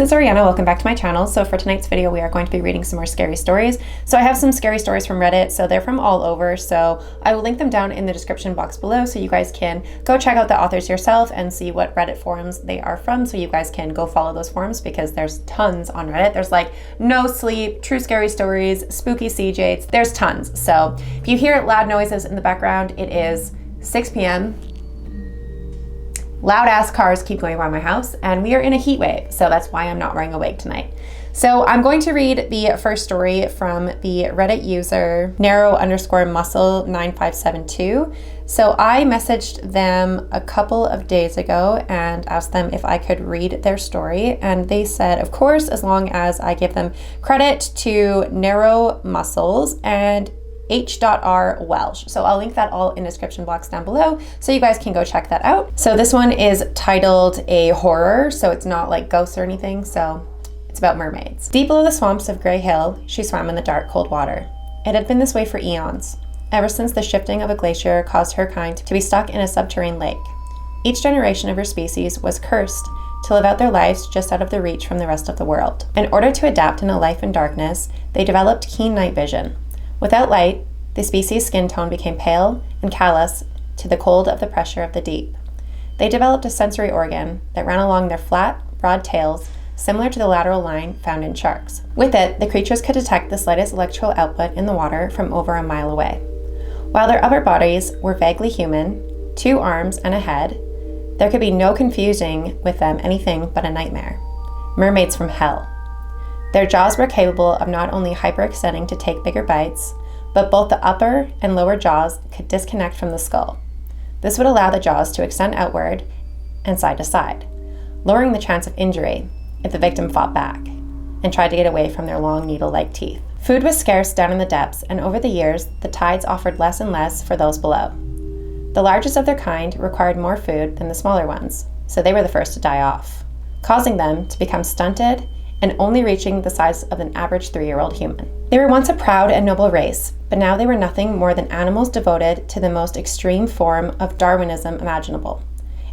it's Ariana. Welcome back to my channel. So for tonight's video, we are going to be reading some more scary stories. So I have some scary stories from Reddit, so they're from all over. So I will link them down in the description box below so you guys can go check out the authors yourself and see what Reddit forums they are from, so you guys can go follow those forums because there's tons on Reddit. There's like No Sleep, True Scary Stories, Spooky Cjades, there's tons. So if you hear loud noises in the background, it is 6 p.m. Loud ass cars keep going by my house and we are in a heat wave, so that's why I'm not wearing a wig tonight. So I'm going to read the first story from the Reddit user narrow_muscle9572. So I messaged them a couple of days ago and asked them if I could read their story, and they said of course, as long as I give them credit to Narrow Muscles and H.R. Welch. So I'll link that all in the description box down below so you guys can go check that out. So this one is titled a horror, so it's not like ghosts or anything, so it's about mermaids. Deep below the swamps of Grey Hill, she swam in the dark, cold water. It had been this way for eons, ever since the shifting of a glacier caused her kind to be stuck in a subterranean lake. Each generation of her species was cursed to live out their lives just out of the reach from the rest of the world. In order to adapt in a life in darkness, they developed keen night vision. Without light, the species' skin tone became pale and callous to the cold of the pressure of the deep. They developed a sensory organ that ran along their flat, broad tails, similar to the lateral line found in sharks. With it, the creatures could detect the slightest electrical output in the water from over a mile away. While their upper bodies were vaguely human, 2 arms and a head, there could be no confusing with them anything but a nightmare. Mermaids from hell. Their jaws were capable of not only hyperextending to take bigger bites, but both the upper and lower jaws could disconnect from the skull. This would allow the jaws to extend outward and side to side, lowering the chance of injury if the victim fought back and tried to get away from their long needle-like teeth. Food was scarce down in the depths, and over the years, the tides offered less and less for those below. The largest of their kind required more food than the smaller ones, so they were the first to die off, causing them to become stunted and only reaching the size of an average 3-year-old human. They were once a proud and noble race, but now they were nothing more than animals devoted to the most extreme form of Darwinism imaginable.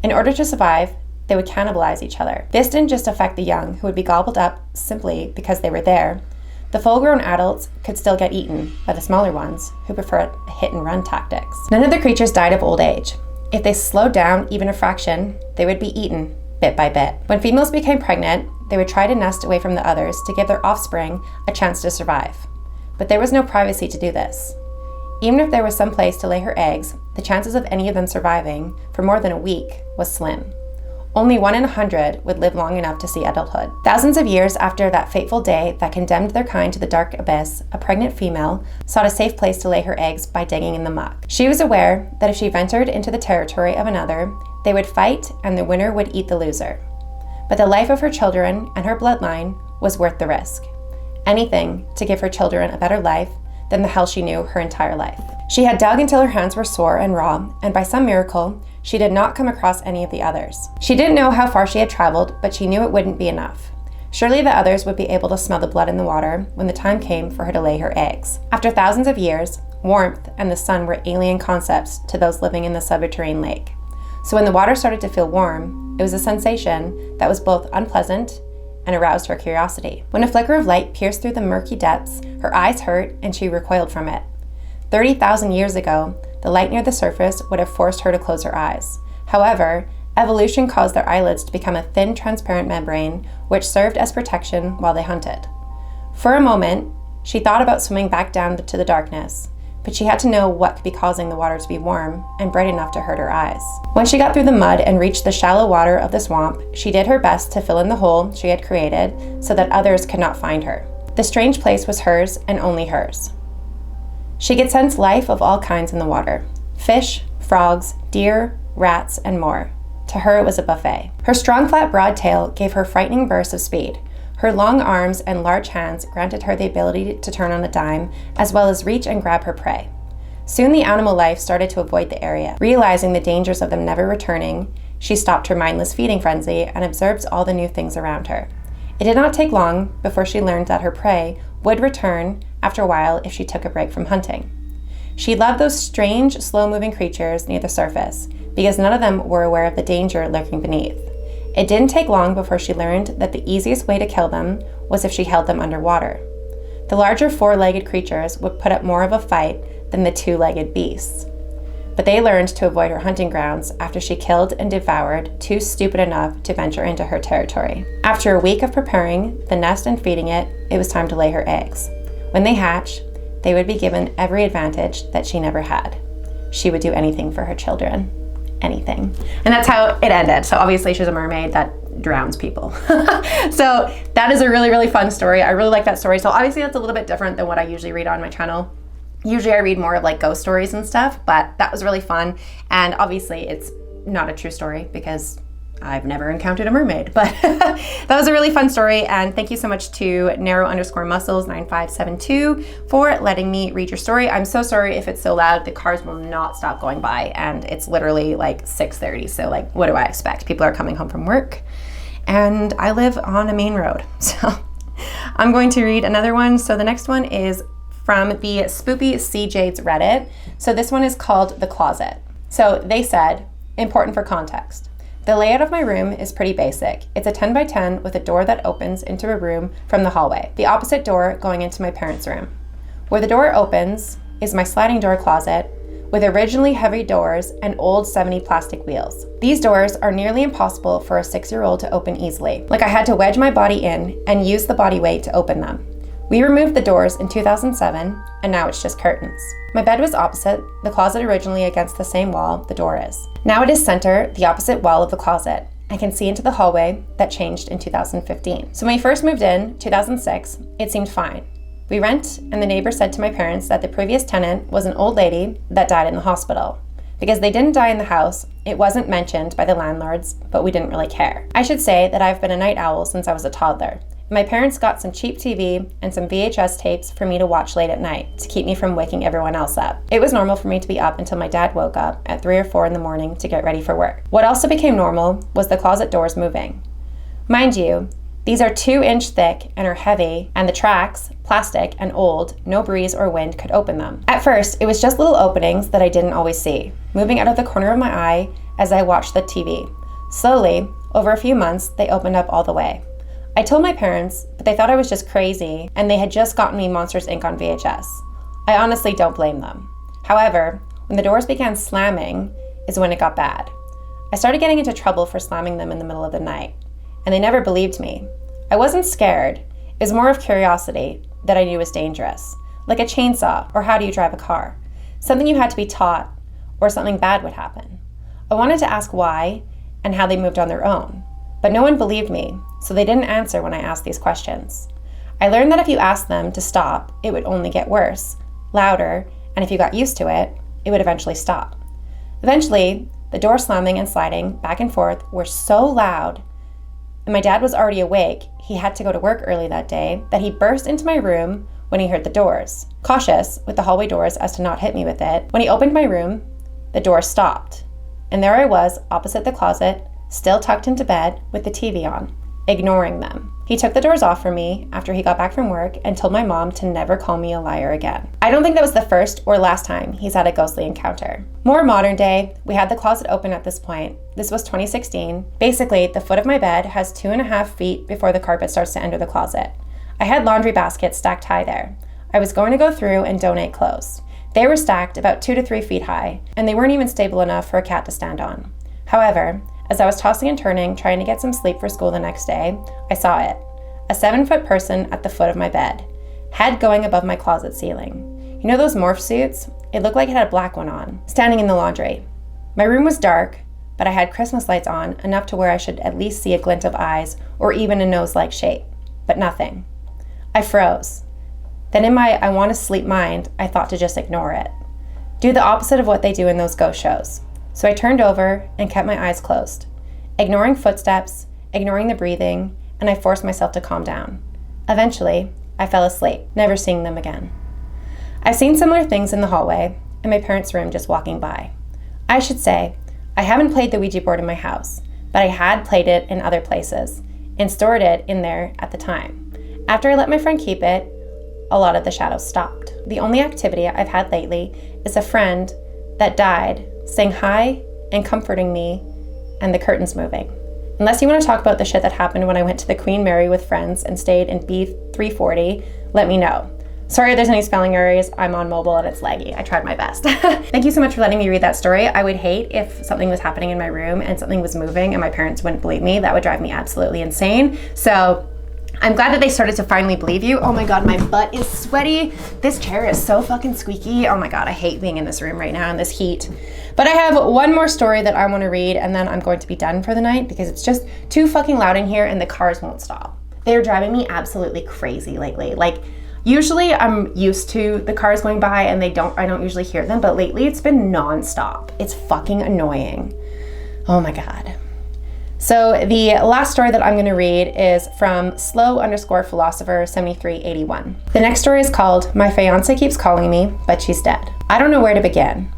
In order to survive, they would cannibalize each other. This didn't just affect the young, who would be gobbled up simply because they were there. The full-grown adults could still get eaten by the smaller ones, who preferred hit-and-run tactics. None of the creatures died of old age. If they slowed down even a fraction, they would be eaten bit by bit. When females became pregnant, they would try to nest away from the others to give their offspring a chance to survive. But there was no privacy to do this. Even if there was some place to lay her eggs, the chances of any of them surviving for more than a week was slim. Only 1 in 100 would live long enough to see adulthood. Thousands of years after that fateful day that condemned their kind to the dark abyss, a pregnant female sought a safe place to lay her eggs by digging in the muck. She was aware that if she ventured into the territory of another, they would fight and the winner would eat the loser. But the life of her children and her bloodline was worth the risk. Anything to give her children a better life than the hell she knew her entire life. She had dug until her hands were sore and raw, and by some miracle, she did not come across any of the others. She didn't know how far she had traveled, but she knew it wouldn't be enough. Surely the others would be able to smell the blood in the water when the time came for her to lay her eggs. After thousands of years, warmth and the sun were alien concepts to those living in the subterranean lake. So when the water started to feel warm, it was a sensation that was both unpleasant and aroused her curiosity. When a flicker of light pierced through the murky depths, her eyes hurt and she recoiled from it. 30,000 years ago, the light near the surface would have forced her to close her eyes. However, evolution caused their eyelids to become a thin, transparent membrane, which served as protection while they hunted. For a moment, she thought about swimming back down to the darkness, but she had to know what could be causing the water to be warm and bright enough to hurt her eyes. When she got through the mud and reached the shallow water of the swamp, she did her best to fill in the hole she had created so that others could not find her. The strange place was hers and only hers. She could sense life of all kinds in the water: fish, frogs, deer, rats, and more. To her, it was a buffet. Her strong, flat, broad tail gave her frightening bursts of speed. Her long arms and large hands granted her the ability to turn on a dime, as well as reach and grab her prey. Soon the animal life started to avoid the area. Realizing the dangers of them never returning, she stopped her mindless feeding frenzy and observed all the new things around her. It did not take long before she learned that her prey would return after a while if she took a break from hunting. She loved those strange, slow-moving creatures near the surface because none of them were aware of the danger lurking beneath. It didn't take long before she learned that the easiest way to kill them was if she held them underwater. The larger four-legged creatures would put up more of a fight than the two-legged beasts. But they learned to avoid her hunting grounds after she killed and devoured two stupid enough to venture into her territory. After a week of preparing the nest and feeding it, it was time to lay her eggs. When they hatch, they would be given every advantage that she never had. She would do anything for her children. Anything. And that's how it ended. So obviously she's a mermaid that drowns people. So that is a really, really fun story. I really like that story. So obviously that's a little bit different than what I usually read on my channel. Usually I read more of like ghost stories and stuff, but that was really fun. And obviously it's not a true story because I've never encountered a mermaid, but that was a really fun story. And thank you so much to narrow_muscles9572 for letting me read your story. I'm so sorry if it's so loud. The cars will not stop going by and it's literally like 6:30. So like, what do I expect? People are coming home from work and I live on a main road. So I'm going to read another one. So the next one is from the Spoopy Cjades Reddit. So this one is called The Closet. So they said, important for context. The layout of my room is pretty basic. It's a 10 by 10 with a door that opens into a room from the hallway, the opposite door going into my parents' room. Where the door opens is my sliding door closet with originally heavy doors and old 70 plastic wheels. These doors are nearly impossible for a 6-year-old to open easily. Like I had to wedge my body in and use the body weight to open them. We removed the doors in 2007 and now it's just curtains. My bed was opposite, the closet originally against the same wall the door is. Now it is center, the opposite wall of the closet. I can see into the hallway that changed in 2015. So when we first moved in, 2006, it seemed fine. We rent and the neighbor said to my parents that the previous tenant was an old lady that died in the hospital. Because they didn't die in the house, it wasn't mentioned by the landlords, but we didn't really care. I should say that I've been a night owl since I was a toddler. My parents got some cheap TV and some VHS tapes for me to watch late at night to keep me from waking everyone else up. It was normal for me to be up until my dad woke up at 3 or 4 in the morning to get ready for work. What also became normal was the closet doors moving. Mind you, these are 2-inch thick and are heavy, and the tracks, plastic and old, no breeze or wind could open them. At first, it was just little openings that I didn't always see, moving out of the corner of my eye as I watched the TV. Slowly, over a few months, they opened up all the way. I told my parents, but they thought I was just crazy and they had just gotten me Monsters Inc. on VHS. I honestly don't blame them. However, when the doors began slamming is when it got bad. I started getting into trouble for slamming them in the middle of the night, and they never believed me. I wasn't scared, it was more of curiosity that I knew was dangerous, like a chainsaw or how do you drive a car, something you had to be taught or something bad would happen. I wanted to ask why and how they moved on their own. But no one believed me, so they didn't answer when I asked these questions. I learned that if you asked them to stop, it would only get worse, louder, and if you got used to it, it would eventually stop. Eventually, the door slamming and sliding back and forth were so loud, and my dad was already awake, he had to go to work early that day, that he burst into my room when he heard the doors. Cautious with the hallway doors as to not hit me with it, when he opened my room, the door stopped, and there I was opposite the closet, still tucked into bed with the TV on, ignoring them. He took the doors off for me after he got back from work and told my mom to never call me a liar again. I don't think that was the first or last time he's had a ghostly encounter. More modern day, we had the closet open at this point. This was 2016. Basically, the foot of my bed has 2.5 feet before the carpet starts to enter the closet. I had laundry baskets stacked high there. I was going to go through and donate clothes. They were stacked about 2 to 3 feet high, and they weren't even stable enough for a cat to stand on. However, as I was tossing and turning, trying to get some sleep for school the next day, I saw it. A 7-foot person at the foot of my bed, head going above my closet ceiling. You know those morph suits? It looked like it had a black one on, standing in the laundry. My room was dark, but I had Christmas lights on, enough to where I should at least see a glint of eyes or even a nose-like shape, but nothing. I froze. Then in my I want to sleep mind, I thought to just ignore it. Do the opposite of what they do in those ghost shows. So I turned over and kept my eyes closed, ignoring footsteps, ignoring the breathing, and I forced myself to calm down. Eventually, I fell asleep, never seeing them again. I've seen similar things in the hallway, in my parents' room just walking by. I should say, I haven't played the Ouija board in my house, but I had played it in other places, and stored it in there at the time. After I let my friend keep it, a lot of the shadows stopped. The only activity I've had lately is a friend that died saying hi and comforting me and the curtains moving. Unless you want to talk about the shit that happened when I went to the Queen Mary with friends and stayed in B340, let me know. Sorry if there's any spelling errors. I'm on mobile and it's laggy. I tried my best. Thank you so much for letting me read that story. I would hate if something was happening in my room and something was moving and my parents wouldn't believe me. That would drive me absolutely insane. So I'm glad that they started to finally believe you. Oh my God, my butt is sweaty. This chair is so fucking squeaky. Oh my God, I hate being in this room right now in this heat. But I have one more story that I want to read and then I'm going to be done for the night because it's just too fucking loud in here and the cars won't stop. They're driving me absolutely crazy lately. Like, usually I'm used to the cars going by and I don't usually hear them, but lately it's been nonstop. It's fucking annoying. Oh my God. So the last story that I'm gonna read is from slow_philosopher 7381. The next story is called My Fiance Keeps Calling Me, But She's Dead. I don't know where to begin.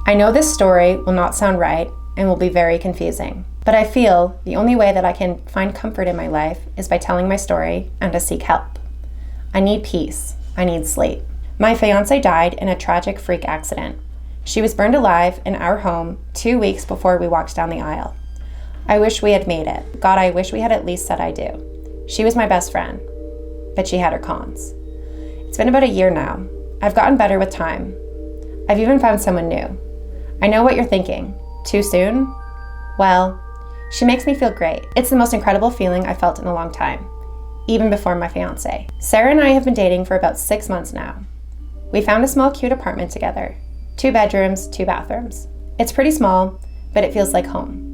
I know this story will not sound right and will be very confusing, but I feel the only way that I can find comfort in my life is by telling my story and to seek help. I need peace. I need sleep. My fiance died in a tragic freak accident. She was burned alive in our home 2 weeks before we walked down the aisle. I wish we had made it. God, I wish we had at least said I do. She was my best friend, but she had her cons. It's been about a year now. I've gotten better with time. I've even found someone new. I know what you're thinking. Too soon? Well, she makes me feel great. It's the most incredible feeling I've felt in a long time. Even before my fiance. Sarah and I have been dating for about 6 months now. We found a small cute apartment together. 2 bedrooms, 2 bathrooms. It's pretty small, but it feels like home.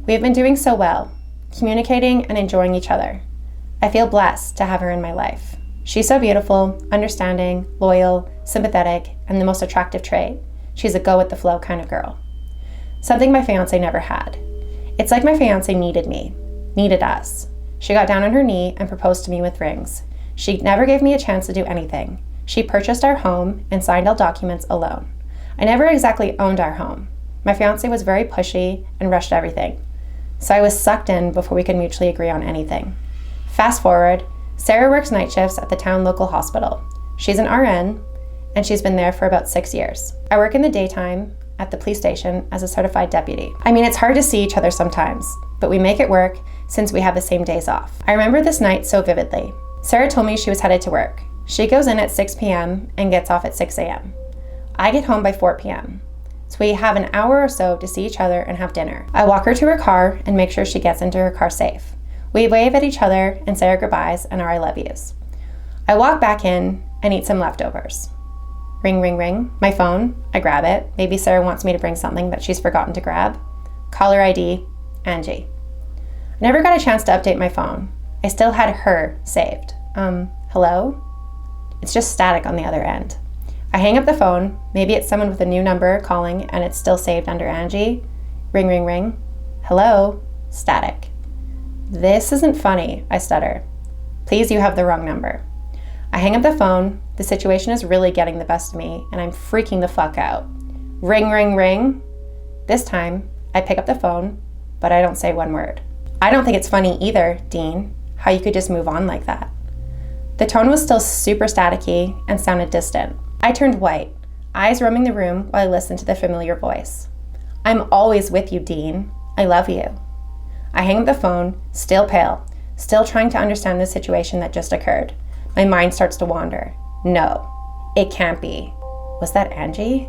We have been doing so well, communicating and enjoying each other. I feel blessed to have her in my life. She's so beautiful, understanding, loyal, sympathetic, and the most attractive trait. She's a go with the flow kind of girl. Something my fiance never had. It's like my fiance needed me, needed us. She got down on her knee and proposed to me with rings. She never gave me a chance to do anything. She purchased our home and signed all documents alone. I never exactly owned our home. My fiance was very pushy and rushed everything. So I was sucked in before we could mutually agree on anything. Fast forward, Sarah works night shifts at the town local hospital. She's an RN and she's been there for about 6 years. I work in the daytime at the police station as a certified deputy. I mean, it's hard to see each other sometimes, but we make it work since we have the same days off. I remember this night so vividly. Sarah told me she was headed to work. She goes in at 6 p.m. and gets off at 6 a.m. I get home by 4 p.m. So we have an hour or so to see each other and have dinner. I walk her to her car and make sure she gets into her car safe. We wave at each other and say our goodbyes and our I love yous. I walk back in and eat some leftovers. Ring, ring, ring. My phone. I grab it. Maybe Sarah wants me to bring something that she's forgotten to grab. Caller ID, Angie. I never got a chance to update my phone. I still had her saved. Hello? It's just static on the other end. I hang up the phone. Maybe it's someone with a new number calling and it's still saved under Angie. Ring, ring, ring. Hello? Static. This isn't funny, I stutter. Please, you have the wrong number. I hang up the phone. The situation is really getting the best of me and I'm freaking the fuck out. Ring, ring, ring. This time, I pick up the phone, but I don't say one word. I don't think it's funny either, Dean, how you could just move on like that. The tone was still super staticky and sounded distant. I turned white, eyes roaming the room while I listened to the familiar voice. I'm always with you, Dean. I love you. I hang up the phone, still pale, still trying to understand the situation that just occurred. My mind starts to wander. No, it can't be. Was that Angie?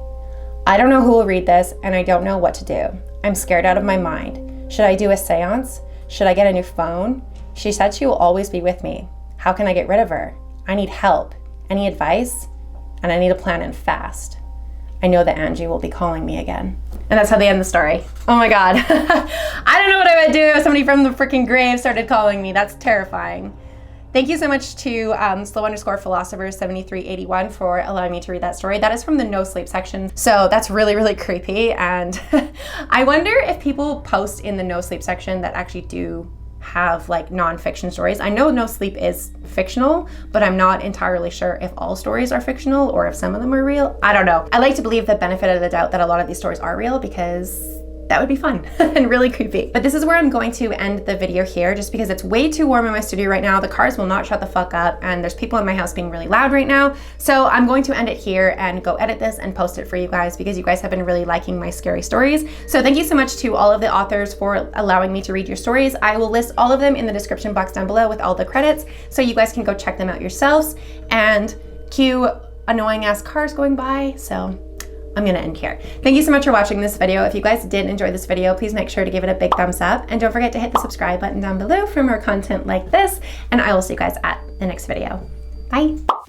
I don't know who will read this, and I don't know what to do. I'm scared out of my mind. Should I do a seance? Should I get a new phone? She said she will always be with me. How can I get rid of her? I need help. Any advice? And I need a plan and fast. I know that Angie will be calling me again. And that's how they end the story. Oh my God. I don't know what I would do if somebody from the freaking grave started calling me. That's terrifying. Thank you so much to slow_philosopher 7381 for allowing me to read that story. That is from the no sleep section. So that's really, really creepy. And I wonder if people post in the no sleep section that actually do have like non-fiction stories. I know no sleep is fictional, but I'm not entirely sure if all stories are fictional or if some of them are real. I don't know. I like to believe the benefit of the doubt that a lot of these stories are real because That would be fun and really creepy. But this is where I'm going to end the video here, just because it's way too warm in my studio right now. The cars will not shut the fuck up, and there's people in my house being really loud right now. So I'm going to end it here and go edit this and post it for you guys, because you guys have been really liking my scary stories. So thank you so much to all of the authors for allowing me to read your stories. I will list all of them in the description box down below with all the credits, so you guys can go check them out yourselves. And cue annoying ass cars going by. So I'm gonna end here. Thank you so much for watching this video. If you guys did enjoy this video, please make sure to give it a big thumbs up, and don't forget to hit the subscribe button down below for more content like this, and I will see you guys at the next video. Bye.